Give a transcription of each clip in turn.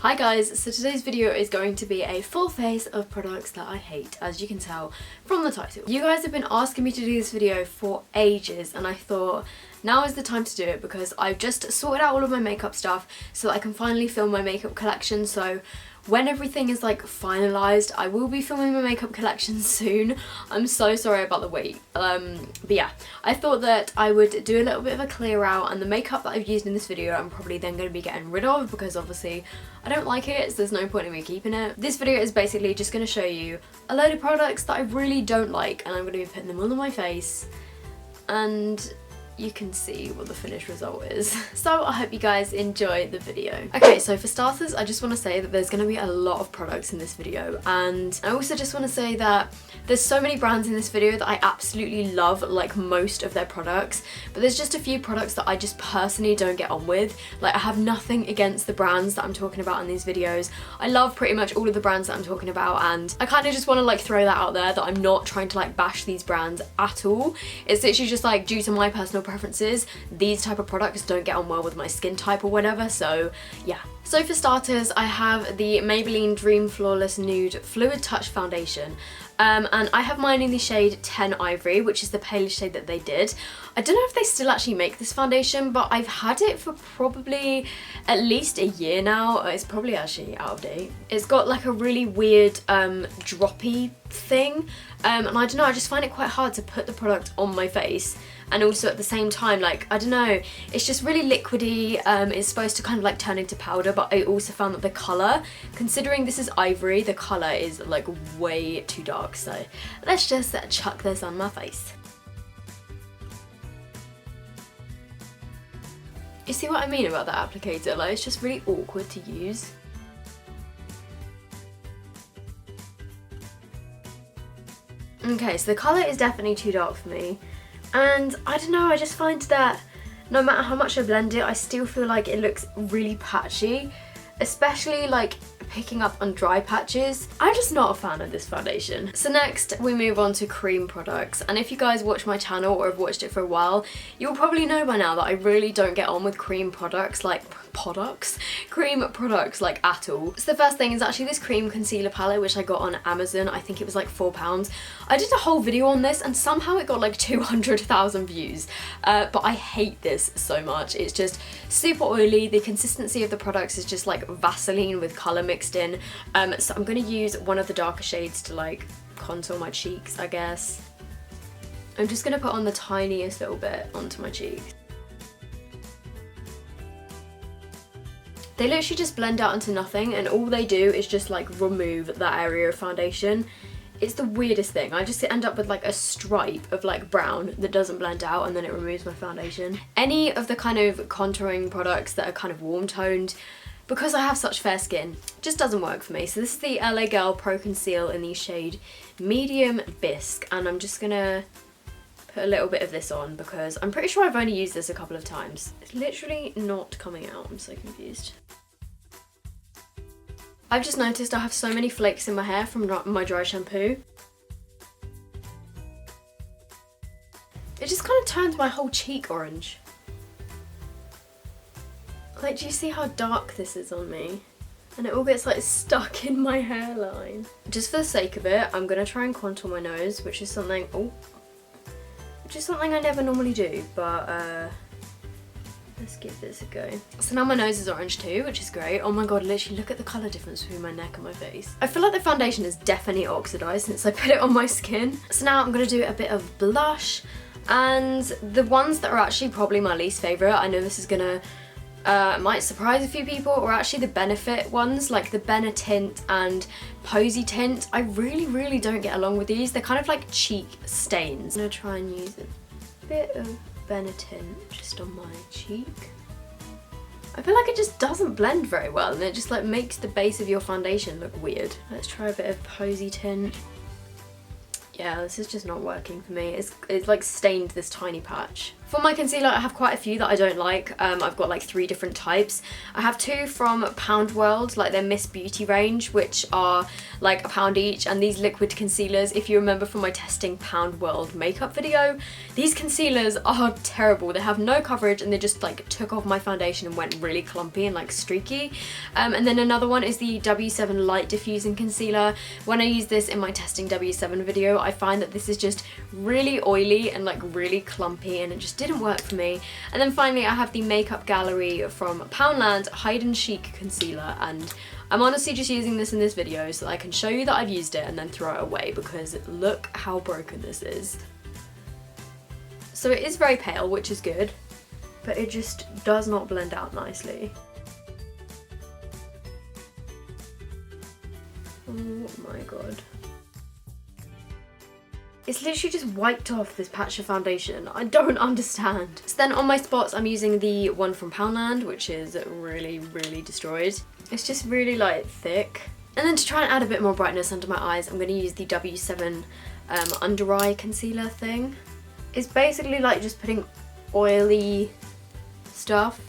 Hi guys, so today's video is going to be a full face of products that I hate, as you can tell from the title. You guys have been asking me to do this video for ages and I thought now is the time to do it because I've just sorted out all of my makeup stuff so that I can finally film my makeup collection. So when everything is like finalised, I will be filming my makeup collection soon. I'm so sorry about the wait. But yeah, I thought that I would do a little bit of a clear out, and the makeup that I've used in this video I'm probably then going to be getting rid of because obviously I don't like it, so there's no point in me keeping it. This video is basically just going to show you a load of products that I really don't like, and I'm going to be putting them all on my face and you can see what the finished result is. So I hope you guys enjoy the video. Okay, so for starters, I just want to say that there's going to be a lot of products in this video, and I also just want to say that there's so many brands in this video that I absolutely love, like most of their products, but there's just a few products that I just personally don't get on with. Like, I have nothing against the brands that I'm talking about in these videos. I love pretty much all of the brands that I'm talking about, and I kind of just want to like throw that out there that I'm not trying to like bash these brands at all. It's literally just like, due to my personal preferences, these type of products don't get on well with my skin type or whatever, so yeah. So for starters, I have the Maybelline Dream Flawless Nude Fluid Touch Foundation. And I have mine in the shade 10 Ivory, which is the palest shade that they did. I don't know if they still actually make this foundation, but I've had it for probably at least a year now. It's probably actually out of date. It's got like a really weird droppy thing, and I don't know, I just find it quite hard to put the product on my face. And also at the same time, like, I don't know, it's just really liquidy. It's supposed to kind of like turn into powder, but I also found that the colour, considering this is ivory, the colour is like way too dark. So let's just chuck this on my face. You see what I mean about that applicator? Like, it's just really awkward to use. Okay, so the colour is definitely too dark for me. And I don't know, I just find that no matter how much I blend it, I still feel like it looks really patchy, especially like picking up on dry patches. I'm just not a fan of this foundation. So next we move on to cream products, and if you guys watch my channel or have watched it for a while, you'll probably know by now that I really don't get on with cream products like at all. So the first thing is actually this cream concealer palette, which I got on Amazon. I think it was like £4. I did a whole video on this and somehow it got like 200,000 views, but I hate this so much. It's just super oily. The consistency of the products is just like Vaseline with colour mixed in, so I'm going to use one of the darker shades to like contour my cheeks, I guess. I'm just going to put on the tiniest little bit onto my cheeks. They literally just blend out into nothing, and all they do is just like remove that area of foundation. It's the weirdest thing. I just end up with like a stripe of like brown that doesn't blend out, and then it removes my foundation. Any of the kind of contouring products that are kind of warm toned, because I have such fair skin, just doesn't work for me. So this is the LA Girl Pro Conceal in the shade Medium Bisque, and I'm just gonna put a little bit of this on because I'm pretty sure I've only used this a couple of times. It's literally not coming out. I'm so confused. I've just noticed I have so many flakes in my hair from my dry shampoo. It just kind of turned my whole cheek orange. Like, do you see how dark this is on me? And it all gets like stuck in my hairline. Just for the sake of it, I'm gonna try and contour my nose, which is something, I never normally do, but let's give this a go. So now my nose is orange too, which is great. Oh my god, literally look at the colour difference between my neck and my face. I feel like the foundation is definitely oxidised since I put it on my skin. So now I'm going to do a bit of blush, and the ones that are actually probably my least favourite, I know this is gonna might surprise a few people, or actually the Benefit ones, like the Benetint and Posy Tint. I really don't get along with these. They're kind of like cheek stains. I'm gonna try and use a bit of Benetint just on my cheek. I feel like it just doesn't blend very well, and it just like makes the base of your foundation look weird. Let's try a bit of Posy Tint. Yeah, this is just not working for me. It's like stained this tiny patch. For my concealer, I have quite a few that I don't like. I've got like 3 different types. I have 2 from Poundland, like their Miss Beauty range, which are like £1 each. And these liquid concealers, if you remember from my testing Poundland makeup video, these concealers are terrible. They have no coverage and they just like took off my foundation and went really clumpy and like streaky. And then another one is the W7 Light Diffusing Concealer. When I use this in my testing W7 video, I find that this is just really oily and like really clumpy, and it just didn't work for me. And then finally I have the Makeup Gallery from Poundland Hide and Chic Concealer, and I'm honestly just using this in this video so that I can show you that I've used it and then throw it away, because look how broken this is. So it is very pale, which is good, but it just does not blend out nicely. Oh my god. It's literally just wiped off this patch of foundation. I don't understand. So then on my spots, I'm using the one from Poundland, which is really, really destroyed. It's just really like thick. And then to try and add a bit more brightness under my eyes, I'm going to use the W7 under eye concealer thing. It's basically like just putting oily stuff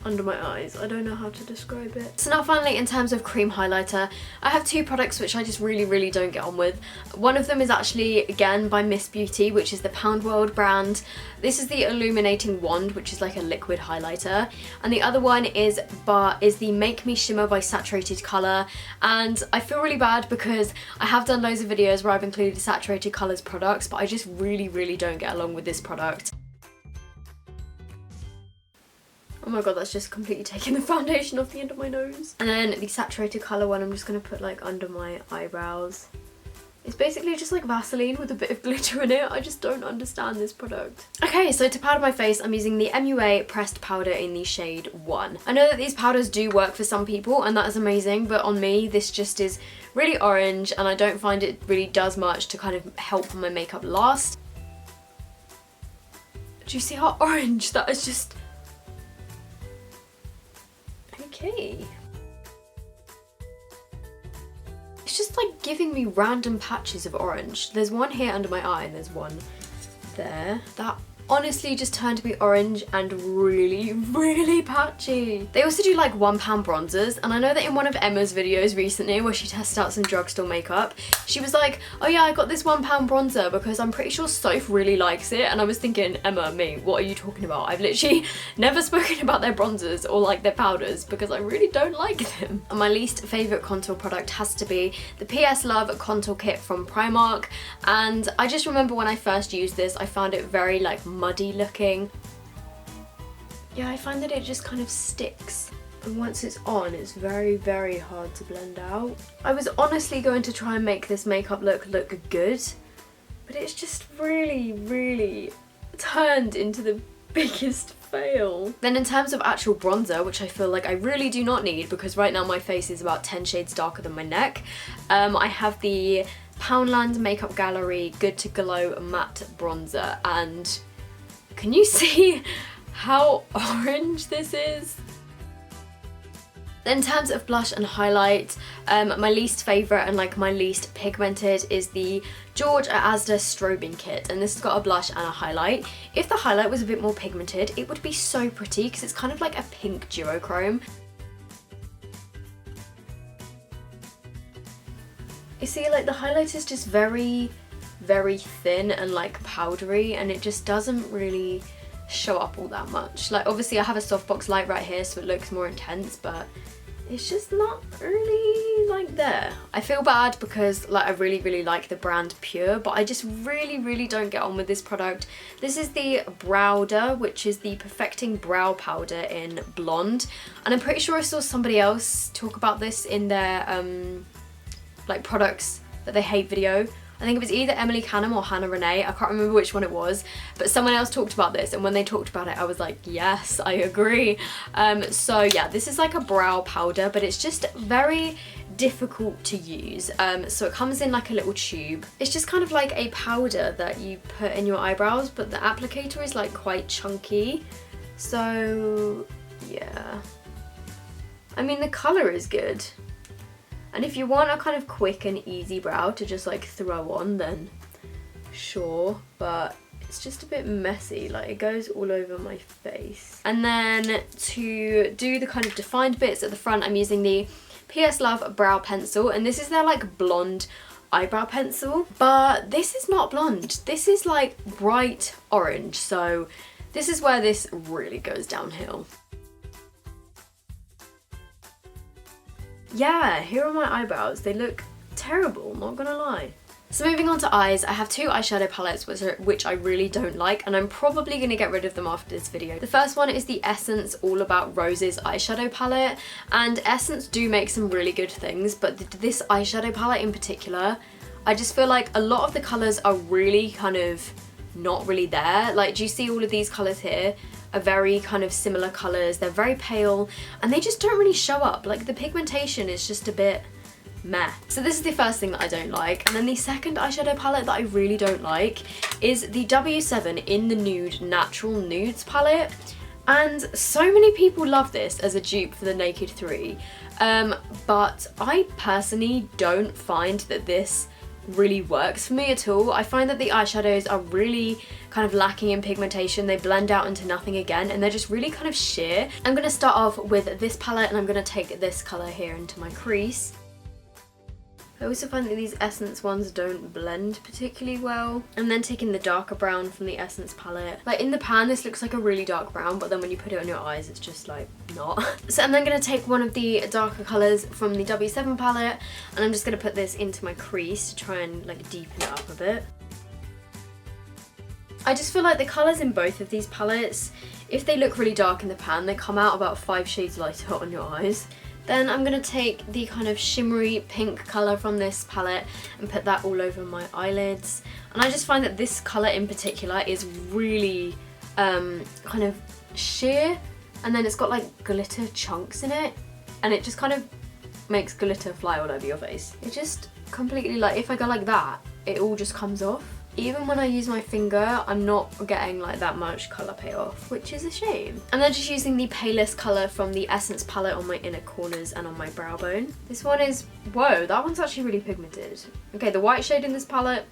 under my eyes. I don't know how to describe it. So now finally, in terms of cream highlighter, I have 2 products which I just really don't get on with. One of them is actually again by Miss Beauty, which is the Poundland brand. This is the Illuminating Wand, which is like a liquid highlighter, and the other one is the Make Me Shimmer by Saturated Colour. And I feel really bad because I have done loads of videos where I've included Saturated Colours products, but I just really don't get along with this product. Oh my god, that's just completely taken the foundation off the end of my nose. And then the Saturated Colour one I'm just going to put like under my eyebrows. It's basically just like Vaseline with a bit of glitter in it. I just don't understand this product. Okay, so to powder my face, I'm using the MUA Pressed Powder in the shade 1. I know that these powders do work for some people and that is amazing, but on me this just is really orange and I don't find it really does much to kind of help my makeup last. Do you see how orange that is? Just... okay. It's just like giving me random patches of orange. There's one here under my eye and there's one there. That honestly just turned me orange and really patchy. They also do like £1 bronzers, and I know that in one of Emma's videos recently where she tested out some drugstore makeup, she was like, oh yeah, I got this £1 bronzer because I'm pretty sure Soph really likes it. And I was thinking, Emma, me, what are you talking about? I've literally never spoken about their bronzers or like their powders because I really don't like them. And my least favourite contour product has to be the PS Love Contour Kit from Primark. And I just remember when I first used this, I found it very like muddy looking. Yeah, I find that it just kind of sticks, and once it's on it's very hard to blend out. I was honestly going to try and make this makeup look good, but it's just really turned into the biggest fail. Then in terms of actual bronzer, which I feel like I really do not need because right now my face is about 10 shades darker than my neck, I have the Poundland Makeup Gallery Good to Glow Matte Bronzer, and can you see how orange this is? Then in terms of blush and highlight, my least favourite and like my least pigmented is the Gorge Asda Strobing Kit, and this has got a blush and a highlight. If the highlight was a bit more pigmented, it would be so pretty because it's kind of like a pink duochrome. You see, like the highlight is just very thin and like powdery, and it just doesn't really show up all that much. Like obviously I have a softbox light right here so it looks more intense, but it's just not really like there. I feel bad because like I really like the brand Pure, but I just really don't get on with this product. This is the Browder, which is the Perfecting Brow Powder in Blonde, and I'm pretty sure I saw somebody else talk about this in their like products that they hate video. I think it was either Emily Canham or Hannah Renee, I can't remember which one it was, but someone else talked about this, and when they talked about it I was like, yes, I agree. So yeah, this is like a brow powder, but it's just very difficult to use. So it comes in like a little tube. It's just kind of like a powder that you put in your eyebrows, but the applicator is like quite chunky. So yeah, I mean the colour is good. And if you want a kind of quick and easy brow to just like throw on, then sure, but it's just a bit messy, like it goes all over my face. And then to do the kind of defined bits at the front, I'm using the PS Love brow pencil, and this is their like blonde eyebrow pencil, but this is not blonde, this is like bright orange, so this is where this really goes downhill. Yeah, here are my eyebrows, they look terrible, not gonna lie. So moving on to eyes, I have two eyeshadow palettes which I really don't like, and I'm probably going to get rid of them after this video. The first one is the Essence All About Roses eyeshadow palette, and Essence do make some really good things, but this eyeshadow palette in particular, I just feel like a lot of the colours are really kind of not really there. Like, do you see all of these colours here? Are very kind of similar colours, they're very pale, and they just don't really show up. Like, the pigmentation is just a bit meh. So this is the first thing that I don't like. And then the second eyeshadow palette that I really don't like is the W7 in the Nude Natural Nudes palette. And so many people love this as a dupe for the Naked 3. But I personally don't find that this really works for me at all. I find that the eyeshadows are really kind of lacking in pigmentation. They blend out into nothing again, and they're just really kind of sheer. I'm going to start off with this palette, and I'm going to take this colour here into my crease. I also find that these Essence ones don't blend particularly well. And then taking the darker brown from the Essence palette. Like, in the pan this looks like a really dark brown, but then when you put it on your eyes it's just like not. So I'm then going to take one of the darker colours from the W7 palette, and I'm just going to put this into my crease to try and like deepen it up a bit. I just feel like the colours in both of these palettes, if they look really dark in the pan, they come out about 5 shades lighter on your eyes. Then I'm going to take the kind of shimmery pink colour from this palette and put that all over my eyelids. And I just find that this colour in particular is really kind of sheer, and then it's got like glitter chunks in it, and it just kind of makes glitter fly all over your face. It just completely, like, if I go like that, it all just comes off. Even when I use my finger, I'm not getting like that much colour payoff, which is a shame. And then just using the palest colour from the Essence palette on my inner corners and on my brow bone. This one is, whoa, that one's actually really pigmented. Okay, the white shade in this palette,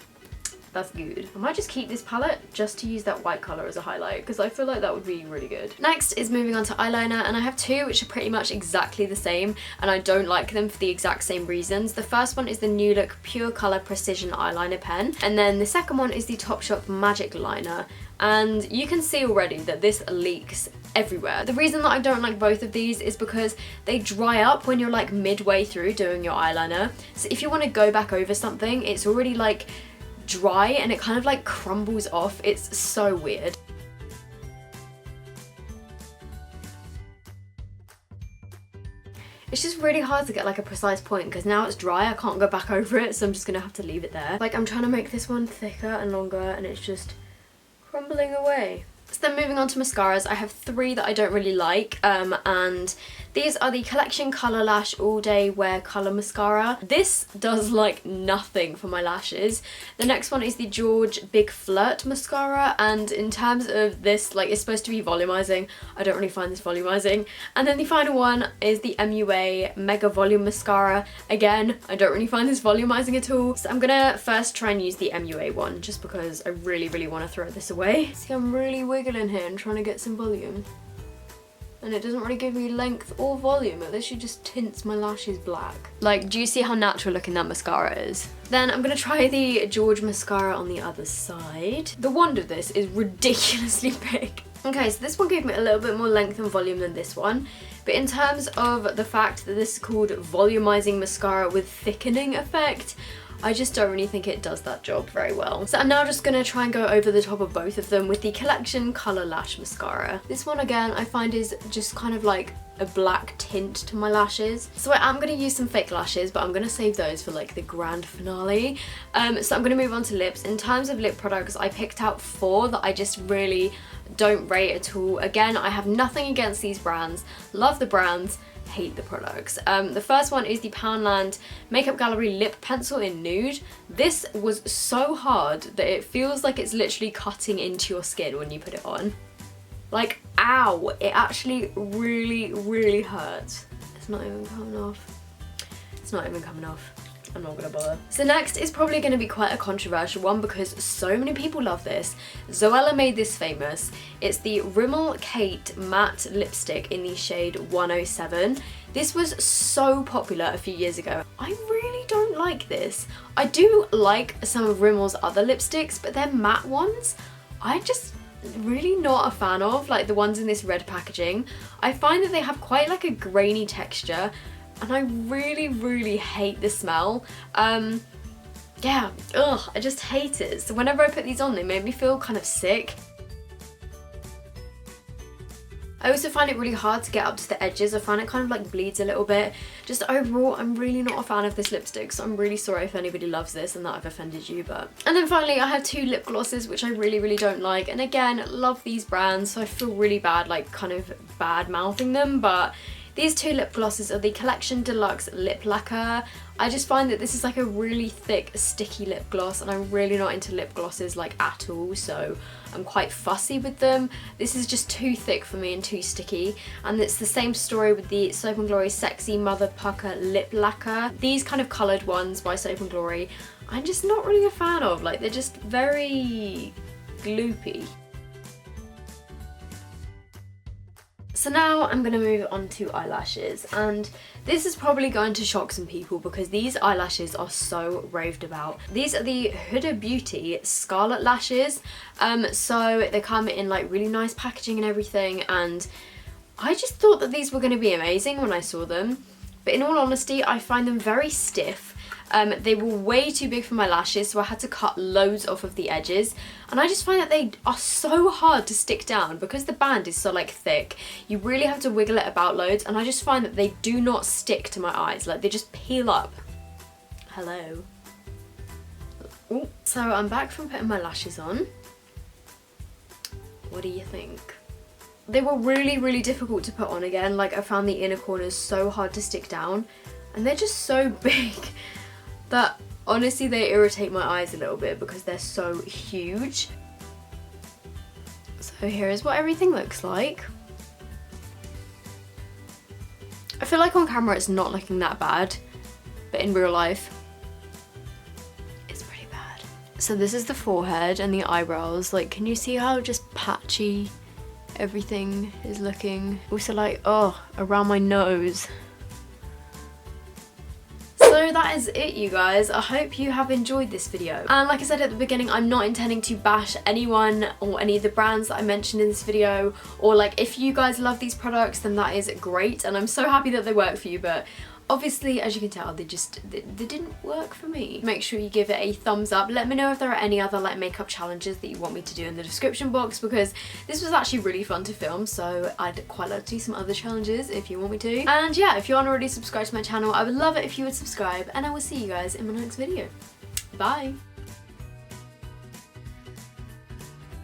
that's good. I might just keep this palette just to use that white colour as a highlight, because I feel like that would be really good. Next is moving on to eyeliner, and I have two which are pretty much exactly the same, and I don't like them for the exact same reasons. The first one is the New Look Pure Colour Precision Eyeliner Pen, and then the second one is the Topshop Magic Liner. And you can see already that this leaks everywhere. The reason that I don't like both of these is because they dry up when you're like midway through doing your eyeliner. So if you want to go back over something, it's already like dry and it kind of like crumbles off. It's so weird. It's just really hard to get like a precise point because now it's dry, I can't go back over it, so I'm just gonna have to leave it there. Like, I'm trying to make this one thicker and longer and it's just crumbling away. So then moving on to mascaras, I have three that I don't really like, and these are the Collection Colour Lash All Day Wear Colour Mascara. This does like nothing for my lashes. The next one is the Gorge Big Flirt Mascara, and in terms of this, like, it's supposed to be volumizing. I don't really find this volumizing. And then the final one is the MUA Mega Volume Mascara. Again, I don't really find this volumizing at all. So I'm gonna first try and use the MUA one, just because I really want to throw this away. See, I'm really wiggling here and trying to get some volume. And it doesn't really give me length or volume, it literally just tints my lashes black. Like, do you see how natural looking that mascara is? Then I'm gonna try the Gorge mascara on the other side. The wand of this is ridiculously big. Okay, so this one gave me a little bit more length and volume than this one. But in terms of the fact that this is called volumizing mascara with thickening effect, I just don't really think it does that job very well. So I'm now just gonna try and go over the top of both of them with the Collection Colour Lash Mascara. This one again I find is just kind of like a black tint to my lashes. So I am gonna use some fake lashes, but I'm gonna save those for like the grand finale. So I'm gonna move on to lips. In terms of lip products, I picked out 4 that I just really don't rate at all. Again, I have nothing against these brands, love the brands, hate the products. The first one is the Poundland Makeup Gallery Lip Pencil in Nude. This was so hard that it feels like it's literally cutting into your skin when you put it on. Like, ow, it actually really hurts. It's not even coming off. It's not even coming off. I'm not gonna bother. So next is probably gonna be quite a controversial one because so many people love this. Zoella made this famous. It's the Rimmel Kate matte lipstick in the shade 107. This was so popular a few years ago. I really don't like this. I do like some of Rimmel's other lipsticks, but their matte ones, I just really not a fan of, like the ones in this red packaging. I find that they have quite like a grainy texture and I really hate the smell. Yeah, ugh, I just hate it. So whenever I put these on, they make me feel kind of sick. I also find it really hard to get up to the edges. I find it kind of like bleeds a little bit. Just overall, I'm really not a fan of this lipstick, so I'm really sorry if anybody loves this and that I've offended you, but... And then finally, I have two lip glosses, which I really don't like. And again, love these brands, so I feel really bad, like kind of bad mouthing them, but these two lip glosses are the Collection Deluxe Lip Lacquer. I just find that this is like a really thick, sticky lip gloss, and I'm really not into lip glosses like at all, so I'm quite fussy with them. This is just too thick for me and too sticky, and it's the same story with the Soap & Glory Sexy Mother Pucker Lip Lacquer. These kind of coloured ones by Soap & Glory, I'm just not really a fan of. Like, they're just very gloopy. So now I'm going to move on to eyelashes, and this is probably going to shock some people because these eyelashes are so raved about. These are the Huda Beauty Scarlet lashes, so they come in like really nice packaging and everything, and I just thought that these were going to be amazing when I saw them, but in all honesty I find them very stiff. They were way too big for my lashes, so I had to cut loads off of the edges, and I just find that they are so hard to stick down because the band is so like thick. You really have to wiggle it about loads, and I just find that they do not stick to my eyes. Like, they just peel up. Hello. Ooh. So I'm back from putting my lashes on. What do you think? They were really difficult to put on again. Like, I found the inner corners so hard to stick down, and they're just so big that honestly they irritate my eyes a little bit because they're so huge. So here is what everything looks like. I feel like on camera it's not looking that bad, but in real life it's pretty bad. So this is the forehead and the eyebrows. Like, can you see how just patchy everything is looking? Also, like, oh, around my nose. So that is it, you guys. I hope you have enjoyed this video. And like I said at the beginning, I'm not intending to bash anyone or any of the brands that I mentioned in this video, or like, if you guys love these products then that is great and I'm so happy that they work for you, but obviously, as you can tell, they didn't work for me. Make sure you give it a thumbs up. Let me know if there are any other like makeup challenges that you want me to do in the description box, because this was actually really fun to film, so I'd quite like to do some other challenges if you want me to. And yeah, if you aren't already subscribed to my channel, I would love it if you would subscribe, and I will see you guys in my next video. Bye!